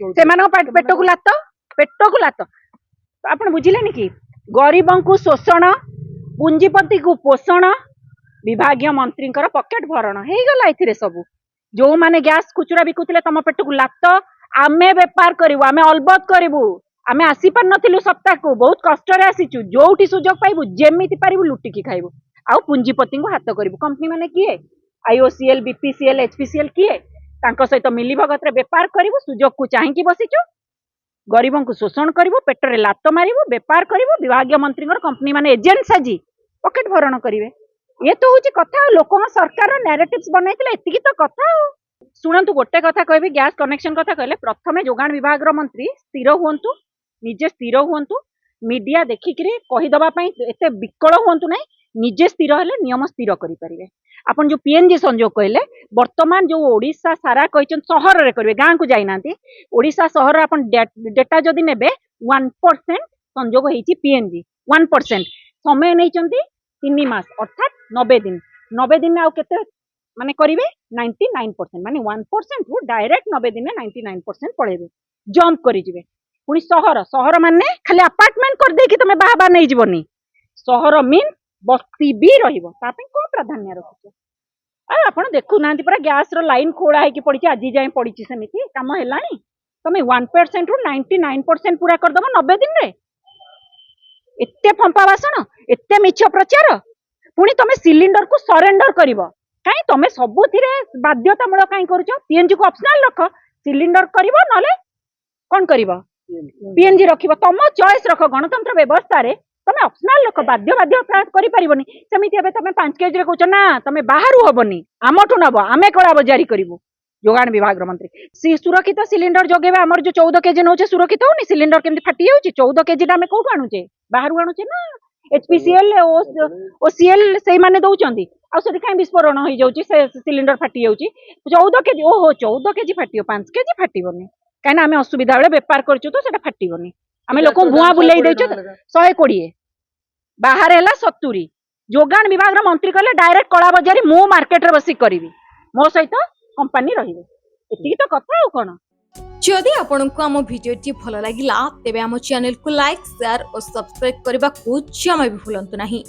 पेट को लात आपण बुझिले कि गरीबों को शोषण पुंजीपति को पोषण विभागीय मंत्री पकेट भरण हो गला ए सब जो माने गैस खुचुरा बिकुले तुम पेट को लात आमे बेपार करूँ आमे अलबत करूँ आमे आसी पार नथिलु सप्ताह को बहुत कष्ट आसीचु जोटी सुजोग पाइबु जेमिति पारिबु लुटिकी खाइबु आउ पुंजीपति को हाथ करूँ कंपनी माने किए आईओसीएल बीपीसीएल एचपीसीएल किए तांको सहित मिली भगत बेपार करूँ सुजोग को चाहिए बसीचु गरीबों को शोषण करूँ पेटरे लात मारू बेपार करूँ विभागीय मंत्री कंपनी माने एजेंट साजी पकेट भरण करेंगे ये तो हूँ कथा लोक सरकार नैरेटिव्स बनई एति तो कथा शुणु गोटे कथा कह गैस कनेक्शन कथा कहले प्रथमे जोगाण विभाग मंत्री स्थिर हूँ निजे स्थिर हूँ मीडिया देखिक कहीदे एत विकल हूँ ना निजे स्थिर हेले नियम स्थिर करेंगे आपन जो पीएनजी संजोग कहले वर्तमान जो ओडिशा सारा कहते सहर में करेंगे गाँव को जाइना ओडिशा सहर आपन डेटा जदि नेबे 1% संजोग होती पीएनजी 1% समय नहीं 3 मास अर्थात 90 दिन 90 दिन में आउ केते माने करेंगे 99% माने 1% को डायरेक्ट 90 दिन में 99% पड़ेबे जंप करेंगे पुणी सहर सहर माने खाली अपार्टमेंट कर दे कि तुम बाहर नहीं जीवनी सहर मीन बस्ती भी रहिबो तापे कोन प्राधान्य रखुछ आपण देखु नांती पर गैस रो लाइन खोड़ा है कि पड़ी आज जाए पड़ी सेमिति काम हेलानी तुम 1% रु 99% पूरा कर दबो 90 दिन रे एत्ते फंपा भाषण एत्ते मिछ प्रचार पुणी तुम सिलिंडर को सरेंडर करिवो काई तुम सबुथिरे बाध्यतामूलक काई करूछ पीएनजी को ऑप्शनल रख सिलिंडर करिवो नले कोन करिवो पीएनजी रखिवो तुम चॉइस रख गणतंत्र व्यवस्था रे तुम ऑप्शनल रख बाध्य करि परिबोनी सेमिति एबे तुम 5 केजी रे कहछ ना तुम बाहरु हबनी आमठु नबो आमे कला बजारी करिवो जोगाण विभाग मंत्री सुरक्षित सिलिंडर जगेबे हमर जो 14 केजी नौचे सुरक्षित होनी सिलिंडर केमति फाटी जाउची 14 केजी आमे कोठु आनुचे बाहरु आनुचे ना एचपीसीएल ओसीएल से माने दउचंदी आ सेठी काई विस्फोरण होई जाउची से सिलिंडर फाटी जाउची 14 केजी ओहो 14 केजी फाटियो 5 केजी फाटीबोनी काई ना आमे असुविधा बेले व्यापार करछु तो सेटा फाटीबोनी आमे लोक भुआ बुलाई देछु 120 बाहर है 70 जोगाण विभाग मंत्री कहले डायरेक्ट कला बजारी मु मार्केट रे बसी करिवि मो सहित कंपनी रहिबे एति तो कथा आ कोन जदि आपंक आम भिडी भल लगा तेब आम चैनल को लाइक शेयर और सब्सक्राइब करने को जमा भी भूलु नहीं।